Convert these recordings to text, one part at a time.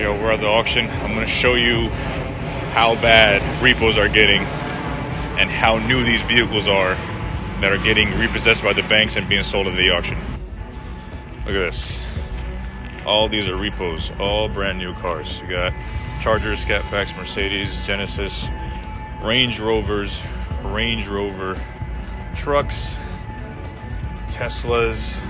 Yo, we're at the auction. I'm going to show you how bad repos are getting and how new these vehicles are that are getting repossessed by the banks and being sold at the auction. Look at this. All these are repos, all brand new cars. You got Chargers, Catbacks, Mercedes, Genesis, Range Rovers, Range Rover, trucks, Teslas.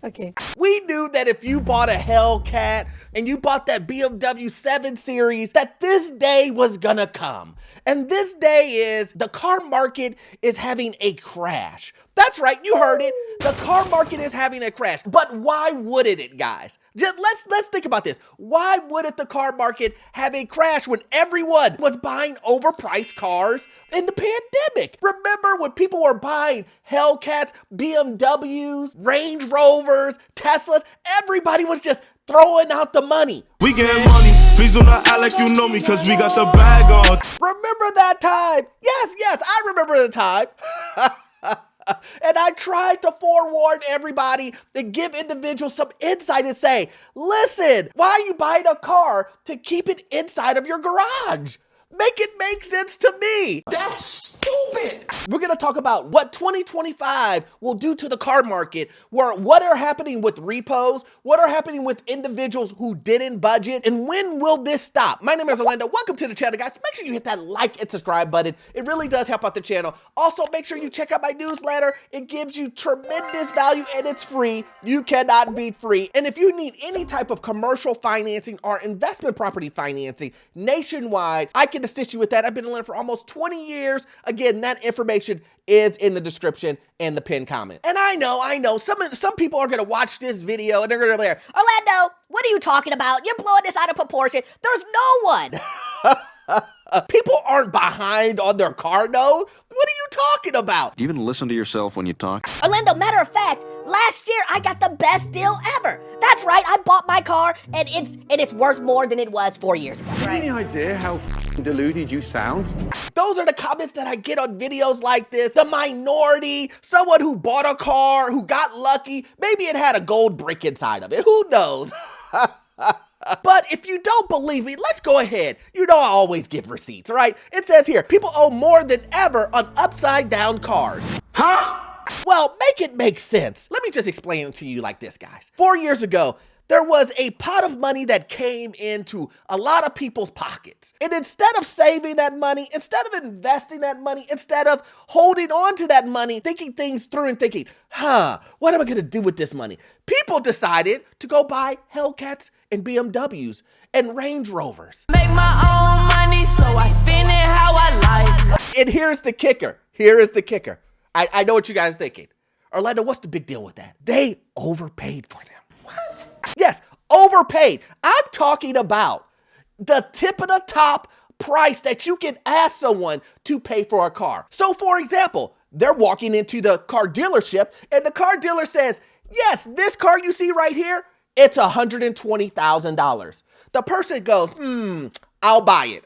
Okay. We knew that if you bought a Hellcat and you bought that BMW 7 Series, that this day was gonna come. And this day is the car market is having a crash. That's right, you heard it. The car market is having a crash. But why wouldn't it, guys? Just let's think about this. Why wouldn't the car market have a crash when everyone was buying overpriced cars in the pandemic? Remember when people were buying Hellcats, BMWs, Range Rovers, Teslas? Everybody was just throwing out the money. We get money. Please do not act like you know me, cause we got the bag on. Remember that time? Yes, I remember the time. And I tried to forewarn everybody to give individuals some insight and say, listen, why are you buying a car to keep it inside of your garage? Make it make sense to me. That's stupid. We're gonna talk about what 2025 will do to the car market, what are happening with repos, what are happening with individuals who didn't budget, and when will this stop? My name is Orlando. Welcome to the channel, guys. Make sure you hit that like and subscribe button. It really does help out the channel. Also, make sure you check out my newsletter. It gives you tremendous value and it's free. You cannot beat free. And if you need any type of commercial financing or investment property financing nationwide, I can assist you with that. I've been a lender for almost 20 years. Again, that information is in the description and the pinned comment. And I know, some people are gonna watch this video and they're gonna be like, Orlando, what are you talking about? You're blowing this out of proportion. There's no one. people aren't behind on their car note. What are you talking about? Do you even listen to yourself when you talk? Orlando, matter of fact, last year I got the best deal ever. That's right, I bought my car and it's worth more than it was 4 years ago. Any idea how deluded you sound? Those are the comments that I get on videos like this. The minority, someone who bought a car, who got lucky. Maybe it had a gold brick inside of it. Who knows? But if you don't believe me, let's go ahead. You know I always give receipts, right? It says here, people owe more than ever on upside down cars. Huh? Well, make it make sense. Let me just explain it to you like this, guys. 4 years ago, there was a pot of money that came into a lot of people's pockets. And instead of saving that money, instead of investing that money, instead of holding on to that money, thinking things through and thinking, what am I gonna do with this money? People decided to go buy Hellcats and BMWs and Range Rovers. Make my own money, so I spend it how I like. And here's the kicker. Here is the kicker. I know what you guys are thinking. Orlando, what's the big deal with that? They overpaid for them. What? Yes, overpaid. I'm talking about the tip of the top price that you can ask someone to pay for a car. So for example, they're walking into the car dealership and the car dealer says, yes, this car you see right here, it's $120,000. The person goes, I'll buy it.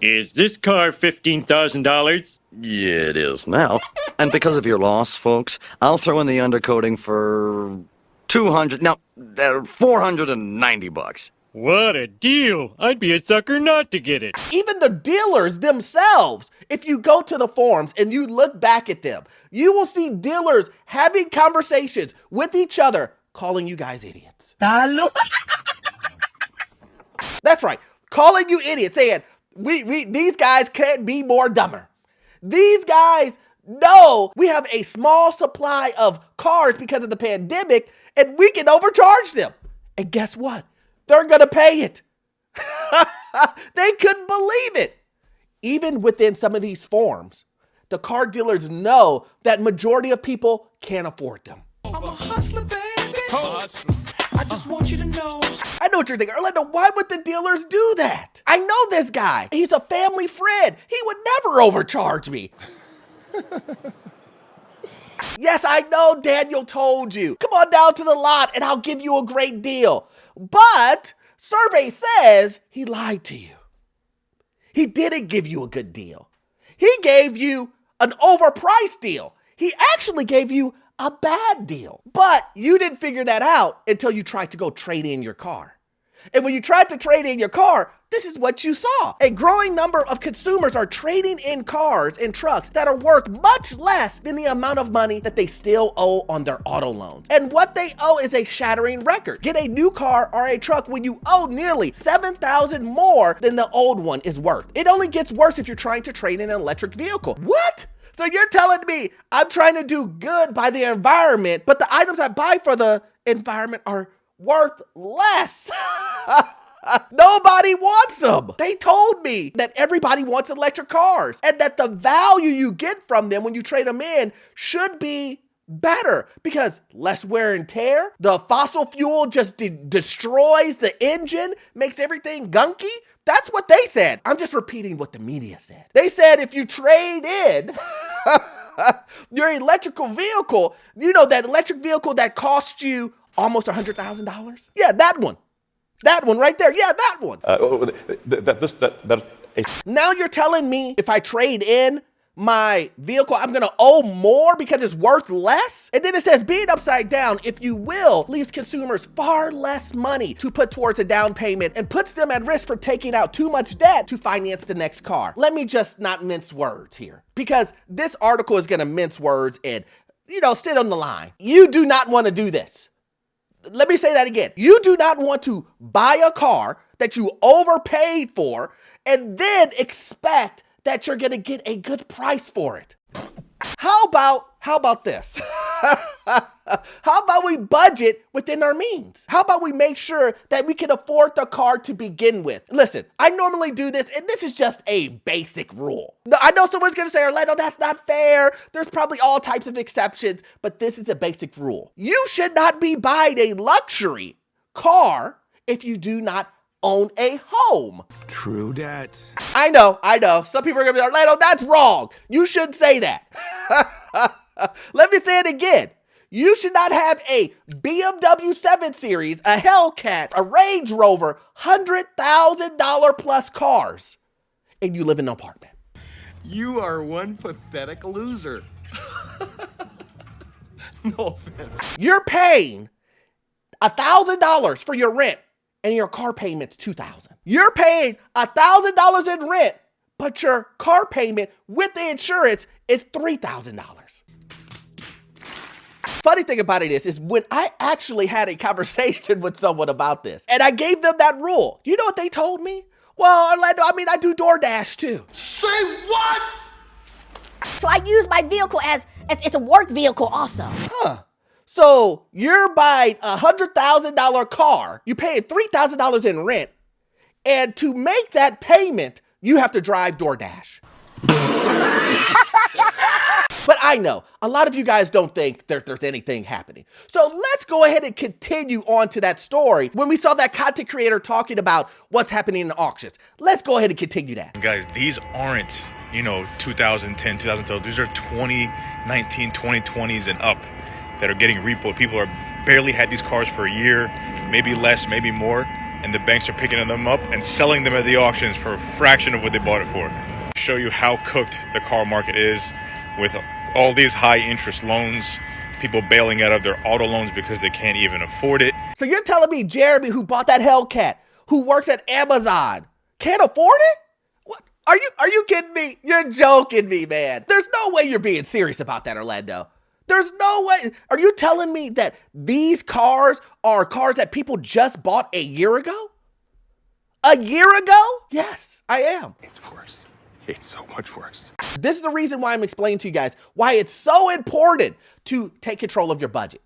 Is this car $15,000? Yeah, it is now. And because of your loss, folks, I'll throw in the undercoating for 490 bucks. What a deal! I'd be a sucker not to get it. Even the dealers themselves, if you go to the forums and you look back at them, you will see dealers having conversations with each other, calling you guys idiots. That's right, calling you idiots, saying, these guys can't be more dumber. These guys know we have a small supply of cars because of the pandemic and we can overcharge them. And guess what? They're gonna pay it. They couldn't believe it. Even within some of these forms, the car dealers know that majority of people can't afford them. I'm a hustler, baby. I just want you to know. I know what you're thinking. Orlando, why would the dealers do that? I know this guy. He's a family friend. He would never overcharge me. Yes, I know Daniel told you. Come on down to the lot and I'll give you a great deal. But survey says he lied to you. He didn't give you a good deal. He gave you an overpriced deal. He actually gave you a bad deal. But you didn't figure that out until you tried to go trade in your car. And when you tried to trade in your car, this is what you saw. A growing number of consumers are trading in cars and trucks that are worth much less than the amount of money that they still owe on their auto loans. And what they owe is a shattering record. Get a new car or a truck when you owe nearly $7,000 more than the old one is worth. It only gets worse if you're trying to trade in an electric vehicle. What? So you're telling me I'm trying to do good by the environment, but the items I buy for the environment are worth less? Nobody wants them. They told me that everybody wants electric cars and that the value you get from them when you trade them in should be better because less wear and tear. The fossil fuel just destroys the engine, makes everything gunky. That's what they said. I'm just repeating what the media said. They said if you trade in your electrical vehicle, you know, that electric vehicle that cost you almost $100,000? Yeah, that one. That one right there. Yeah, that one. Now you're telling me if I trade in my vehicle, I'm going to owe more because it's worth less? And then it says being upside down, if you will, leaves consumers far less money to put towards a down payment and puts them at risk for taking out too much debt to finance the next car. Let me just not mince words here because this article is going to mince words and, you know, sit on the line. You do not want to do this. Let me say that again. You do not want to buy a car that you overpaid for and then expect that you're going to get a good price for it. How about this? How about we budget within our means? How about we make sure that we can afford the car to begin with? Listen, I normally do this, and this is just a basic rule. Now, I know someone's gonna say, Orlando, that's not fair. There's probably all types of exceptions, but this is a basic rule. You should not be buying a luxury car if you do not own a home. True that. I know. Some people are gonna be like, Orlando, that's wrong. You shouldn't say that. Let me say it again. You should not have a BMW 7 Series, a Hellcat, a Range Rover, $100,000 plus cars, and you live in an apartment. You are one pathetic loser. No offense. You're paying $1,000 for your rent, and your car payment's $2,000. You're paying $1,000 in rent, but your car payment with the insurance is $3,000. Funny thing about it is when I actually had a conversation with someone about this, and I gave them that rule, you know what they told me? Well, Orlando, I do DoorDash too. Say what? So I use my vehicle as it's a work vehicle also. Huh. So you're buying a $100,000 car, you paying $3,000 in rent, and to make that payment, you have to drive DoorDash. But I know a lot of you guys don't think there's anything happening. So let's go ahead and continue on to that story when we saw that content creator talking about what's happening in the auctions. Let's go ahead and continue that. Guys, these aren't, 2010, 2012. These are 2019, 2020s and up that are getting repoed. People are barely had these cars for a year, maybe less, maybe more, and the banks are picking them up and selling them at the auctions for a fraction of what they bought it for. Show you how cooked the car market is with all these high interest loans, people bailing out of their auto loans because they can't even afford it. So you're telling me Jeremy, who bought that Hellcat, who works at Amazon, can't afford it? What? Are you kidding me? You're joking me, man. There's no way you're being serious about that, Orlando. There's no way. Are you telling me that these cars are cars that people just bought a year ago? A year ago? Yes, I am. It's worse. It's so much worse. This is the reason why I'm explaining to you guys why it's so important to take control of your budget.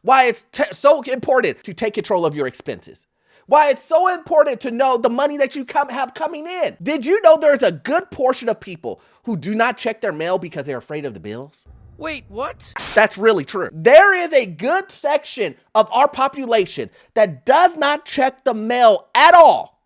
Why it's so important to take control of your expenses. Why it's so important to know the money that you have coming in. Did you know there's a good portion of people who do not check their mail because they're afraid of the bills? Wait, what? That's really true. There is a good section of our population that does not check the mail at all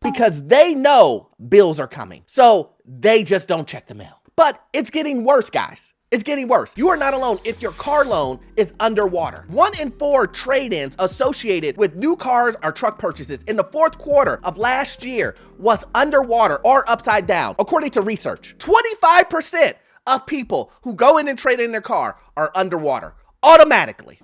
because they know bills are coming. So they just don't check the mail. But it's getting worse, guys. It's getting worse. You are not alone if your car loan is underwater. 1 in 4 trade-ins associated with new cars or truck purchases in the fourth quarter of last year was underwater or upside down, according to research. 25% of people who go in and trade in their car are underwater automatically.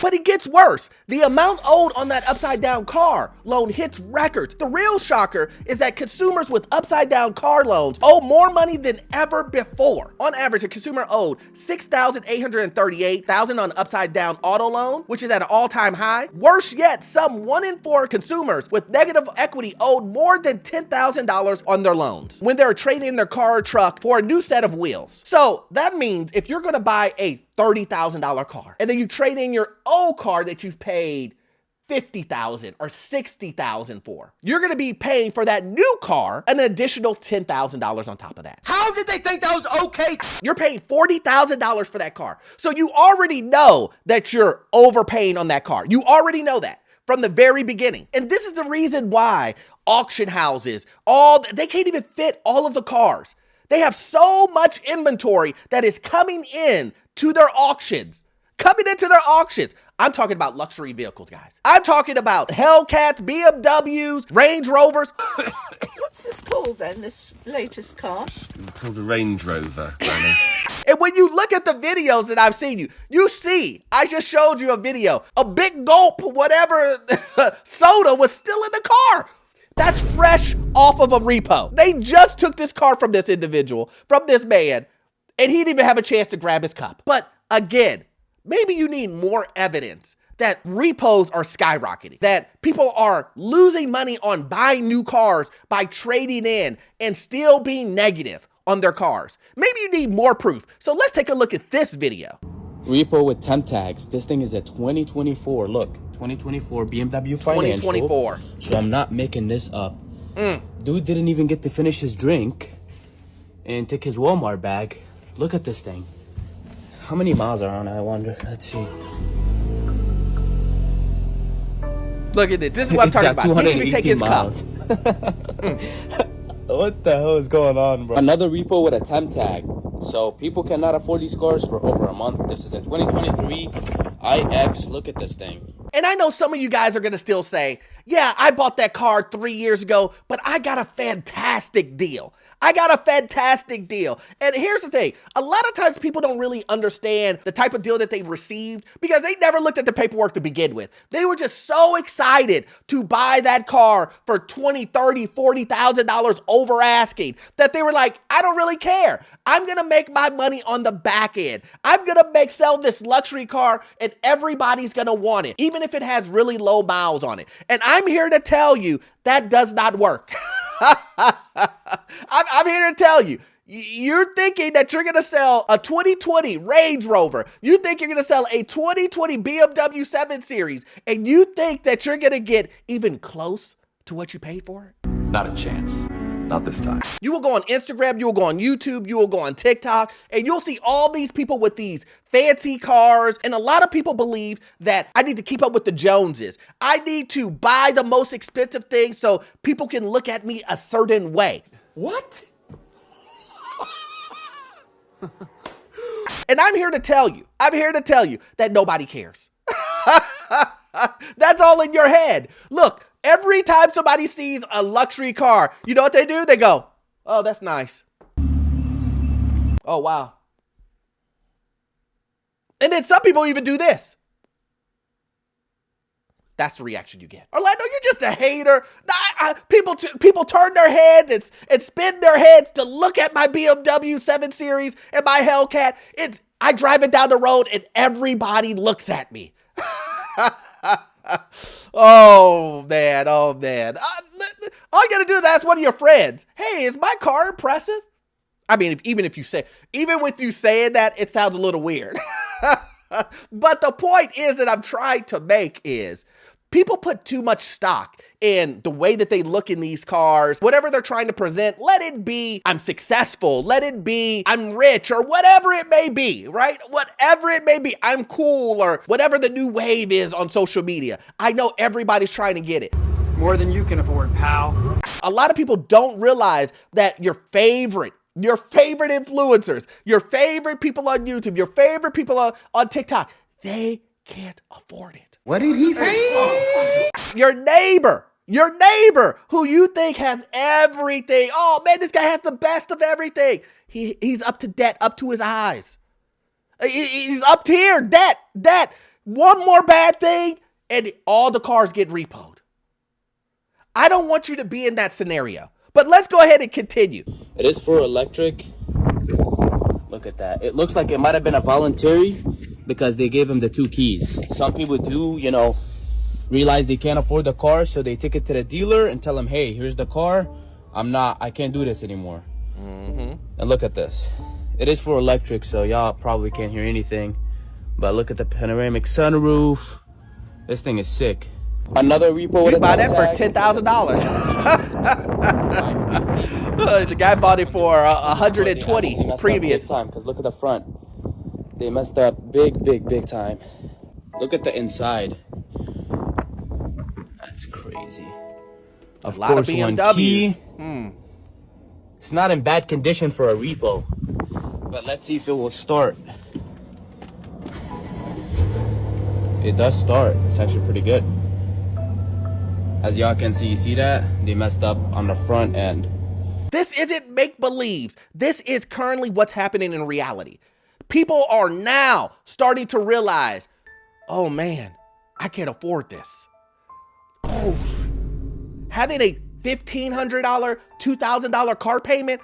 But it gets worse. The amount owed on that upside down car loan hits records. The real shocker is that consumers with upside down car loans owe more money than ever before. On average, a consumer owed $6,838 on upside down auto loan, which is at an all-time high. Worse yet, some 1 in 4 consumers with negative equity owed more than $10,000 on their loans when they're trading their car or truck for a new set of wheels. So that means if you're gonna buy a $30,000 car and then you trade in your old car that you've paid $50,000 or $60,000 for, you're gonna be paying for that new car an additional $10,000 on top of that. How did they think that was okay? You're paying $40,000 for that car. So you already know that you're overpaying on that car. You already know that from the very beginning. And this is the reason why auction houses, they can't even fit all of the cars. They have so much inventory that is coming in to their auctions. I'm talking about luxury vehicles, guys. I'm talking about Hellcats, BMWs, Range Rovers. What's this called then, this latest car? Called a Range Rover, Granny. And when you look at the videos that I've seen you see, I just showed you a video, a big gulp, whatever soda was still in the car. That's fresh off of a repo. They just took this car from this individual, from this man, and he didn't even have a chance to grab his cup. But again, maybe you need more evidence that repos are skyrocketing, that people are losing money on buying new cars by trading in and still being negative on their cars. Maybe you need more proof. So let's take a look at this video. Repo with temp tags. This thing is a 2024. Look, 2024 BMW Financial. 2024. So I'm not making this up. Dude didn't even get to finish his drink and take his Walmart bag. Look at this thing. How many miles are on it, I wonder? Let's see. Look at it. This is what I'm talking about. He didn't even take his miles. What the hell is going on, bro? Another repo with a temp tag. So people cannot afford these cars for over a month. This is a 2023 iX. Look at this thing. And I know some of you guys are going to still say, yeah, I bought that car 3 years ago, but I got a fantastic deal. And here's the thing. A lot of times people don't really understand the type of deal that they've received because they never looked at the paperwork to begin with. They were just so excited to buy that car for $20,000, $30,000, $40,000 over asking that they were like, I don't really care. I'm going to make my money on the back end. I'm going to sell this luxury car and everybody's going to want it, even if it has really low miles on it. And I'm here to tell you that does not work. I'm here to tell you, you're thinking that you're going to sell a 2020 Range Rover. You think you're going to sell a 2020 BMW 7 Series, and you think that you're going to get even close to what you paid for it? Not a chance. Not this time. You will go on Instagram, you will go on YouTube, you will go on TikTok, and you'll see all these people with these fancy cars. And a lot of people believe that I need to keep up with the Joneses. I need to buy the most expensive thing so people can look at me a certain way. What? And I'm here to tell you that nobody cares. That's all in your head. Look, every time somebody sees a luxury car, you know what they do? They go, oh, that's nice. Oh, wow. And then some people even do this. That's the reaction you get. Orlando, you're just a hater. People turn their heads and spin their heads to look at my BMW 7 Series and my Hellcat. I drive it down the road and everybody looks at me. Oh, man. All you got to do is ask one of your friends, hey, is my car impressive? I mean, even with you saying that, it sounds a little weird. But the point that I'm trying to make is people put too much stock in the way that they look in these cars. Whatever they're trying to present, let it be I'm successful, let it be I'm rich, or whatever it may be, right? Whatever it may be, I'm cool, or whatever the new wave is on social media. I know everybody's trying to get it. More than you can afford, pal. A lot of people don't realize that your favorite influencers, your favorite people on YouTube, your favorite people on TikTok, they can't afford it. What did he say? Your neighbor who you think has everything. Oh man, this guy has the best of everything. He's up to debt, up to his eyes. He's up tier, debt. One more bad thing, and all the cars get repoed. I don't want you to be in that scenario. But let's go ahead and continue. It is for electric. Look at that. It looks like it might have been a voluntary because they gave him the 2 keys. Some people do, you know, realize they can't afford the car, so they take it to the dealer and tell him, hey, here's the car. I can't do this anymore. And look at this. It is for electric, so y'all probably can't hear anything. But look at the panoramic sunroof. This thing is sick. Another repo. You buy that for $10,000. The guy bought it for 120 previous. Because look at the front. They messed up big time. Look at the inside. That's crazy. A lot of BMWs. It's not in bad condition for a repo. But let's see if it will start. It does start. It's actually pretty good. As y'all can see, you see that? They messed up on the front end. This isn't make-believes. This is currently what's happening in reality. People are now starting to realize, oh man, I can't afford this. Oh, having a $1,500, $2,000 car payment,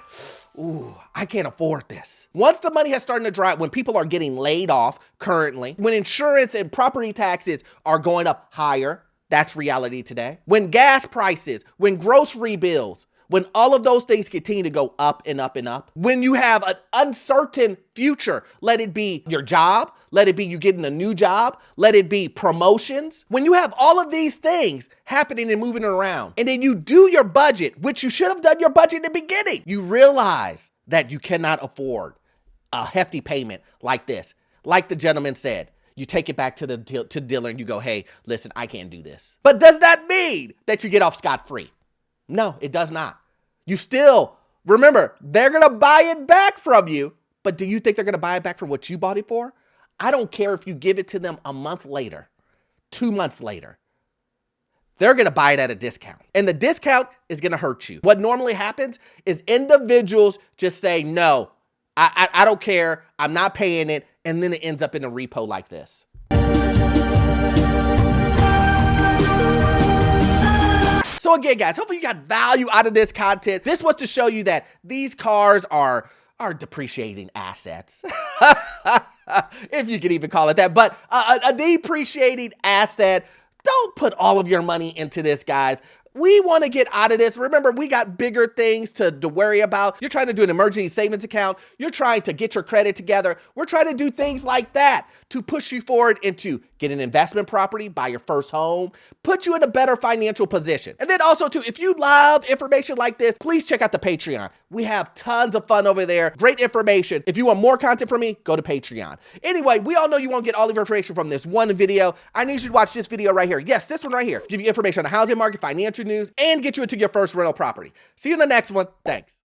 ooh, I can't afford this. Once the money has started to dry up, when people are getting laid off currently, when insurance and property taxes are going up higher, that's reality today. When gas prices, when grocery bills, when all of those things continue to go up and up and up, when you have an uncertain future, let it be your job, let it be you getting a new job, let it be promotions. When you have all of these things happening and moving around, and then you do your budget, which you should have done your budget in the beginning, you realize that you cannot afford a hefty payment like this. Like the gentleman said, you take it back to the dealer and you go, hey, listen, I can't do this. But does that mean that you get off scot-free? No, it does not. You still, remember, they're going to buy it back from you, but do you think they're going to buy it back for what you bought it for? I don't care if you give it to them a month later, 2 months later. They're going to buy it at a discount, and the discount is going to hurt you. What normally happens is individuals just say, no, I don't care. I'm not paying it. And then it ends up in a repo like this. So again, guys, hopefully you got value out of this content. This was to show you that these cars are depreciating assets. If you could even call it that, but a depreciating asset. Don't put all of your money into this, guys. We want to get out of this. Remember, we got bigger things to worry about. You're trying to do an emergency savings account. You're trying to get your credit together. We're trying to do things like that to push you forward into get an investment property, buy your first home, put you in a better financial position. And then also too, if you love information like this, please check out the Patreon. We have tons of fun over there. Great information. If you want more content from me, go to Patreon. Anyway, we all know you won't get all of your information from this one video. I need you to watch this video right here. Yes, this one right here. Give you information on the housing market, financial news, and get you into your first rental property. See you in the next one. Thanks.